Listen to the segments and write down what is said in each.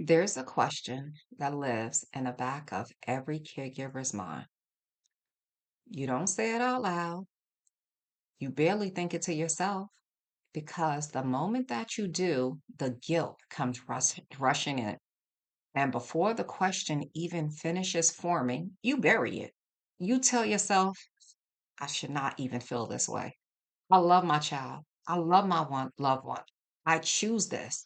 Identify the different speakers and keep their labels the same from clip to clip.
Speaker 1: There's a question that lives in the back of every caregiver's mind. You don't say it out loud, you barely think it to yourself, because the moment that you do, the guilt comes rushing in. And before the question even finishes forming, you bury it. You tell yourself, I should not even feel this way. I love my child. I love my loved one. I choose this.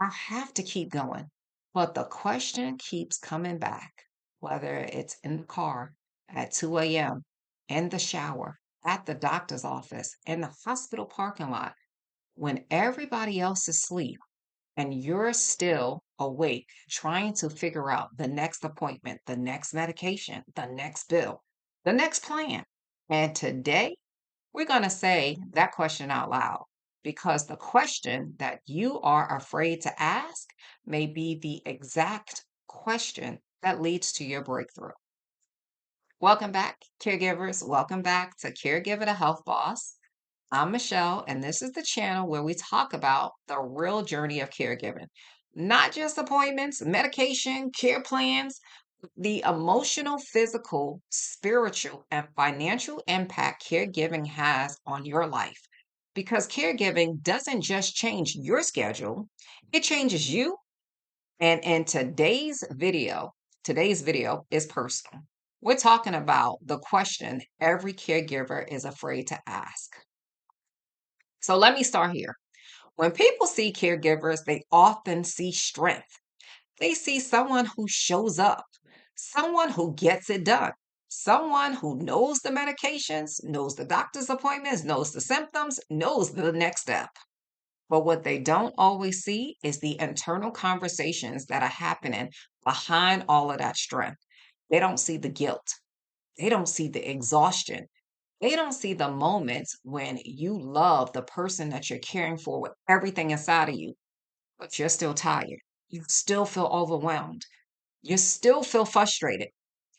Speaker 1: I have to keep going. But the question keeps coming back, whether it's in the car at 2 a.m., in the shower, at the doctor's office, in the hospital parking lot, when everybody else is asleep and you're still awake, trying to figure out the next appointment, the next medication, the next bill, the next plan. And today, we're going to say that question out loud because the question that you are afraid to ask may be the exact question that leads to your breakthrough. Welcome back, caregivers. Welcome back to Caregiver the Health Boss. I'm Michelle, and this is the channel where we talk about the real journey of caregiving. Not just appointments, medication, care plans, the emotional, physical, spiritual, and financial impact caregiving has on your life. Because caregiving doesn't just change your schedule, it changes you. And in today's video is personal. We're talking about the question every caregiver is afraid to ask. So let me start here. When people see caregivers, they often see strength. They see someone who shows up, someone who gets it done, someone who knows the medications, knows the doctor's appointments, knows the symptoms, knows the next step. But what they don't always see is the internal conversations that are happening behind all of that strength. They don't see the guilt. They don't see the exhaustion. They don't see the moments when you love the person that you're caring for with everything inside of you, but you're still tired. You still feel overwhelmed. You still feel frustrated.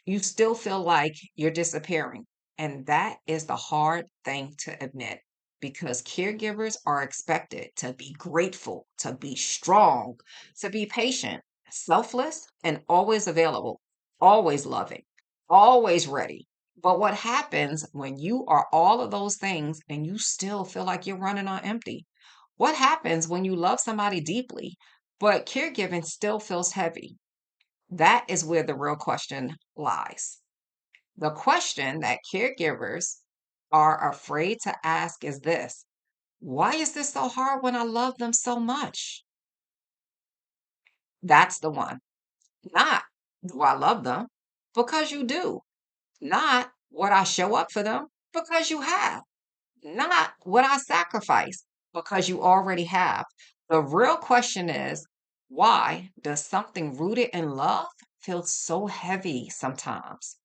Speaker 1: You still feel like you're disappearing. And that is the hard thing to admit because caregivers are expected to be grateful, to be strong, to be patient, selfless, and always available, always loving, always ready. But what happens when you are all of those things and you still feel like you're running on empty? What happens when you love somebody deeply, but caregiving still feels heavy? That is where the real question lies. The question that caregivers are afraid to ask is this: why is this so hard when I love them so much? That's the one. Not, do I love them? Because you do. Not, would I show up for them? Because you have. Not, would I sacrifice? Because you already have. The real question is, why does something rooted in love feel so heavy sometimes?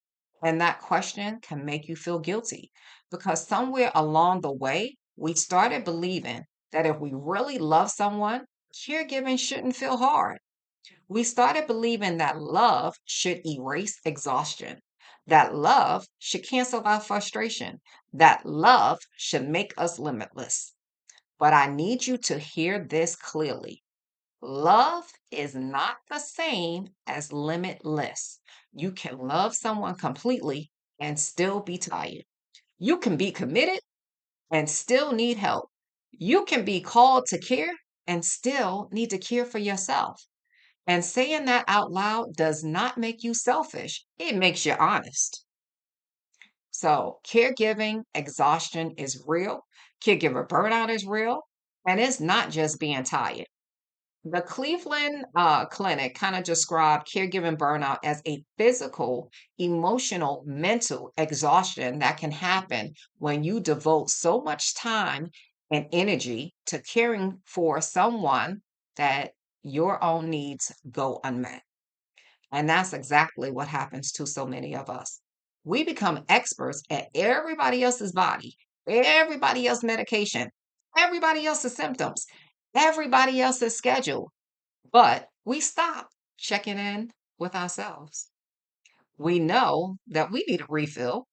Speaker 1: And that question can make you feel guilty because somewhere along the way, we started believing that if we really love someone, caregiving shouldn't feel hard. We started believing that love should erase exhaustion, that love should cancel out frustration, that love should make us limitless. But I need you to hear this clearly. Love is not the same as limitless. You can love someone completely and still be tired. You can be committed and still need help. You can be called to care and still need to care for yourself. And saying that out loud does not make you selfish, it makes you honest. So, caregiving exhaustion is real, caregiver burnout is real, and it's not just being tired. The Cleveland Clinic kind of described caregiving burnout as a physical, emotional, mental exhaustion that can happen when you devote so much time and energy to caring for someone that your own needs go unmet. And that's exactly what happens to so many of us. We become experts at everybody else's body, everybody else's medication, everybody else's symptoms, everybody else's schedule, but we stop checking in with ourselves. We know that we need a refill,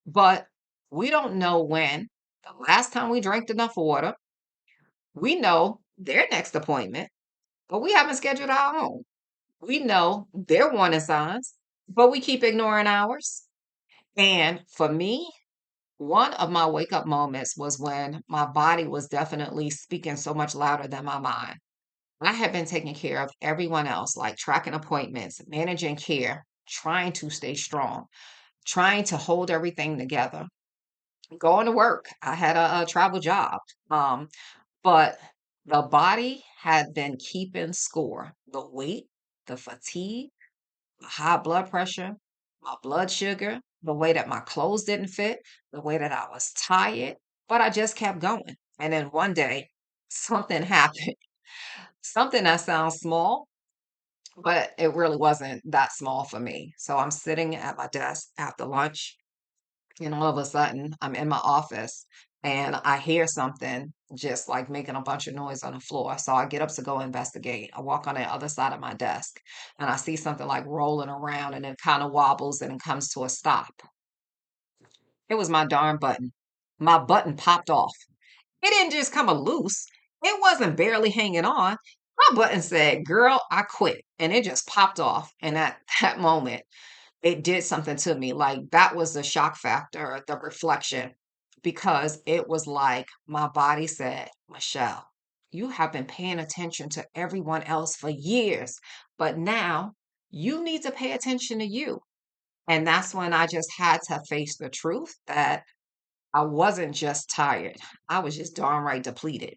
Speaker 1: but we don't know when the last time we drank enough water. We know their next appointment, but we haven't scheduled our own. We know their warning signs, but we keep ignoring ours. And for me, one of my wake up moments was when my body was definitely speaking so much louder than my mind. I had been taking care of everyone else, like tracking appointments, managing care, trying to stay strong, trying to hold everything together, going to work. I had a travel job. Um, but the body had been keeping score. The weight, the fatigue, the high blood pressure, my blood sugar, the way that my clothes didn't fit, the way that I was tired, but I just kept going. And then one day, something happened, something that sounds small, but it really wasn't that small for me. So I'm sitting at my desk after lunch, and all of a sudden, I'm in my office and I hear something just like making a bunch of noise on the floor. So I get up to go investigate. I walk on the other side of my desk and I see something like rolling around and it kind of wobbles and it comes to a stop. It was my darn button. My button popped off. It didn't just come a loose. It wasn't barely hanging on. My button said, "Girl, I quit." And it just popped off. And at that moment, it did something to me. Like that was the shock factor, the reflection, because it was like my body said, "Michelle, you have been paying attention to everyone else for years, but now you need to pay attention to you." And that's when I just had to face the truth that I wasn't just tired. I was just darn right depleted.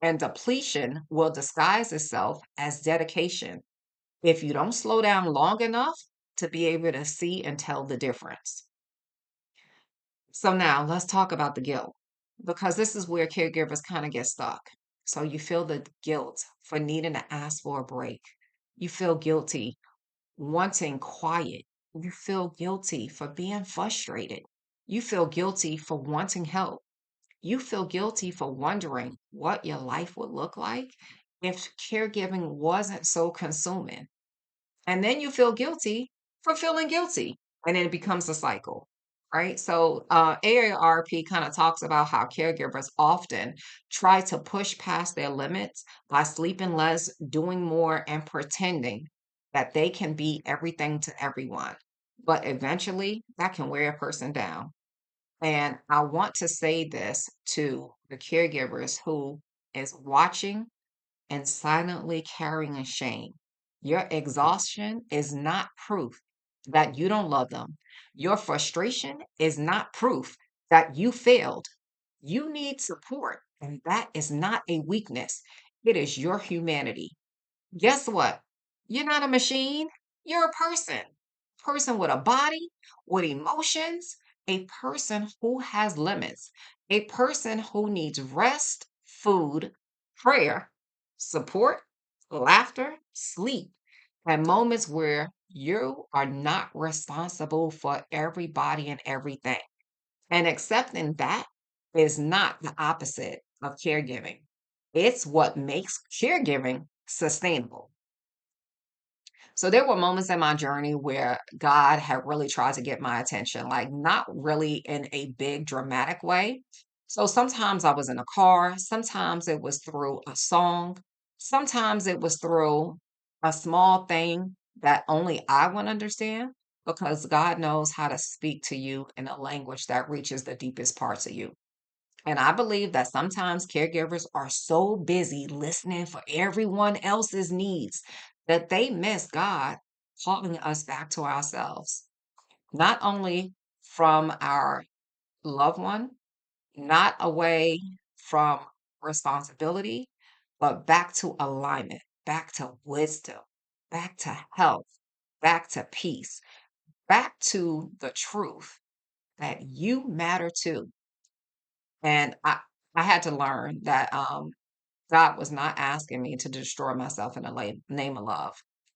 Speaker 1: And depletion will disguise itself as dedication if you don't slow down long enough to be able to see and tell the difference. So now let's talk about the guilt because this is where caregivers kind of get stuck. So you feel the guilt for needing to ask for a break. You feel guilty wanting quiet. You feel guilty for being frustrated. You feel guilty for wanting help. You feel guilty for wondering what your life would look like if caregiving wasn't so consuming. And then you feel guilty for feeling guilty. And then it becomes a cycle, right? So AARP kind of talks about how caregivers often try to push past their limits by sleeping less, doing more, and pretending that they can be everything to everyone. But eventually, that can wear a person down. And I want to say this to the caregivers who is watching and silently carrying a shame. Your exhaustion is not proof that you don't love them. Your frustration is not proof that you failed. You need support, and that is not a weakness. It is your humanity. Guess what? You're not a machine. You're a person. Person with a body, with emotions, a person who has limits, a person who needs rest, food, prayer, support, laughter, sleep, and moments where you are not responsible for everybody and everything. And accepting that is not the opposite of caregiving. It's what makes caregiving sustainable. So there were moments in my journey where God had really tried to get my attention, like not really in a big dramatic way. So sometimes I was in a car, sometimes it was through a song, sometimes it was through a small thing that only I would understand because God knows how to speak to you in a language that reaches the deepest parts of you. And I believe that sometimes caregivers are so busy listening for everyone else's needs that they miss God calling us back to ourselves, not only from our loved one, not away from responsibility, but back to alignment, back to wisdom, back to health, back to peace, back to the truth that you matter too. And I had to learn that God was not asking me to destroy myself in the name of love.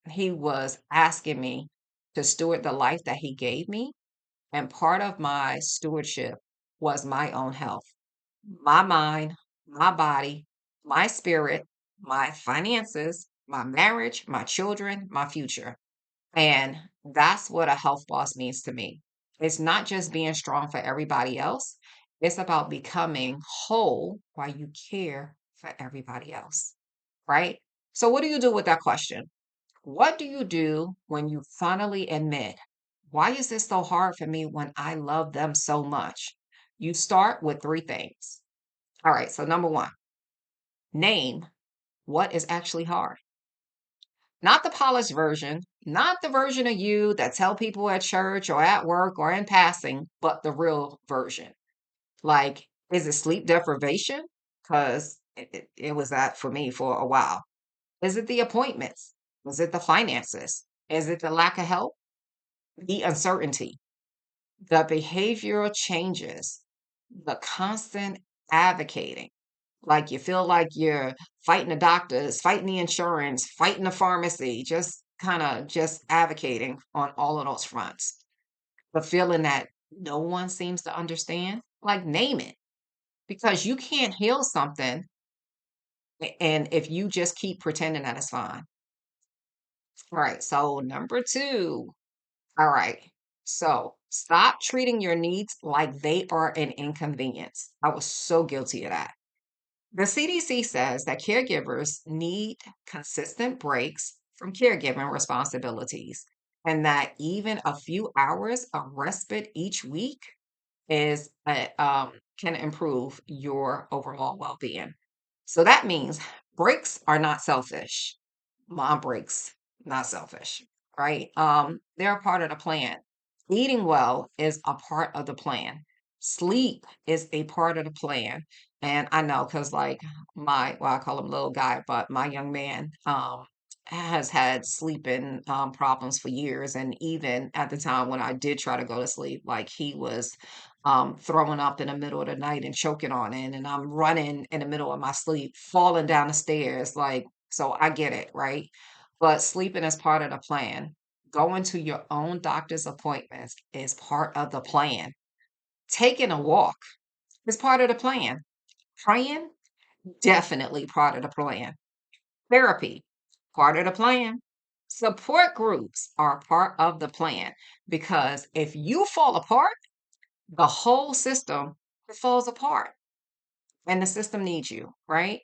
Speaker 1: He was asking me to steward the life that He gave me. And part of my stewardship was my own health, my mind, my body, my spirit, my finances, my marriage, my children, my future. And that's what a health boss means to me. It's not just being strong for everybody else, it's about becoming whole while you care for everybody else, right? So, what do you do with that question? What do you do when you finally admit, why is this so hard for me when I love them so much? You start with three things. All right. So, number one, name what is actually hard. Not the polished version, not the version of you that tell people at church or at work or in passing, but the real version. Like, is it sleep deprivation? Because it was that for me for a while. Is it the appointments? Is it the finances? Is it the lack of help? The uncertainty, the behavioral changes, the constant advocating. Like you feel like you're fighting the doctors, fighting the insurance, fighting the pharmacy, just kind of just advocating on all of those fronts. The feeling that no one seems to understand, like name it, because you can't heal something and if you just keep pretending that it's fine. All right. So number two. All right. So stop treating your needs like they are an inconvenience. I was so guilty of that. The CDC says that caregivers need consistent breaks from caregiving responsibilities, and that even a few hours of respite each week is can improve your overall well-being. So that means breaks are not selfish. Mom breaks, not selfish, right? They're a part of the plan. Eating well is a part of the plan. Sleep is a part of the plan. And I know because like well, I call him little guy, but my young man has had sleeping problems for years. And even at the time when I did try to go to sleep, like he was throwing up in the middle of the night and choking on it. And I'm running in the middle of my sleep, falling down the stairs. Like, so I get it, right? But sleeping is part of the plan. Going to your own doctor's appointments is part of the plan. Taking a walk is part of the plan. Praying, definitely part of the plan. Therapy, part of the plan. Support groups are part of the plan because if you fall apart, the whole system falls apart and the system needs you, right?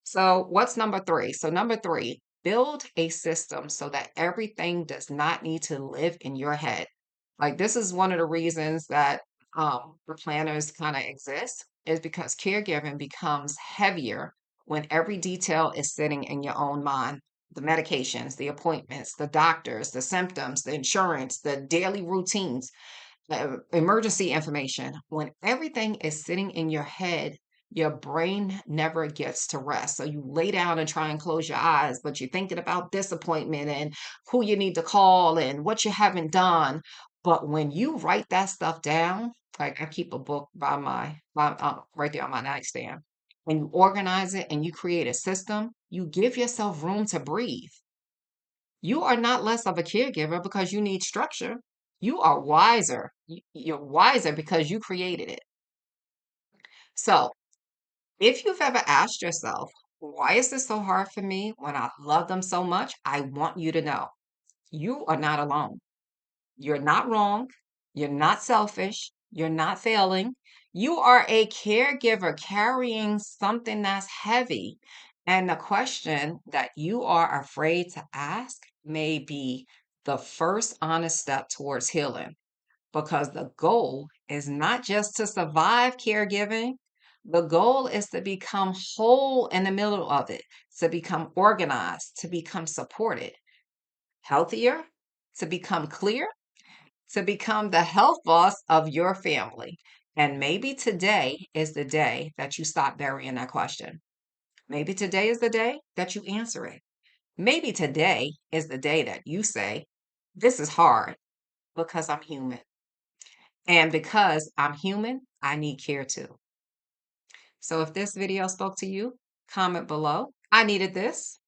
Speaker 1: So, what's number three? So, number three, build a system so that everything does not need to live in your head. Like, this is one of the reasons that the planners kind of exist, is because caregiving becomes heavier when every detail is sitting in your own mind. The medications, the appointments, the doctors, the symptoms, the insurance, the daily routines, emergency information. When everything is sitting in your head, your brain never gets to rest. So you lay down and try and close your eyes, but you're thinking about this appointment and who you need to call and what you haven't done. But when you write that stuff down, like I keep a book right there on my nightstand, and you organize it and you create a system, you give yourself room to breathe. You are not less of a caregiver because you need structure. You are wiser. You're wiser because you created it. So, if you've ever asked yourself, why is this so hard for me when I love them so much? I want you to know you are not alone. You're not wrong. You're not selfish. You're not failing. You are a caregiver carrying something that's heavy. And the question that you are afraid to ask may be the first honest step towards healing because the goal is not just to survive caregiving. The goal is to become whole in the middle of it, to become organized, to become supported, healthier, to become clear, to become the health boss of your family. And maybe today is the day that you stop burying that question. Maybe today is the day that you answer it. Maybe today is the day that you say, this is hard because I'm human. And because I'm human, I need care too. So if this video spoke to you, comment below, I needed this,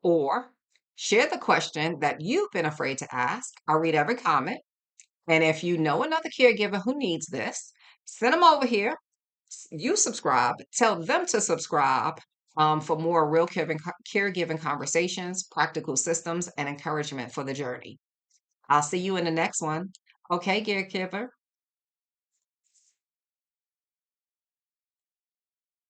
Speaker 1: or share the question that you've been afraid to ask. I'll read every comment. And if you know another caregiver who needs this, send them over here. You subscribe, tell them to subscribe for more real caregiving conversations, practical systems, and encouragement for the journey. I'll see you in the next one. Okay, caregiver.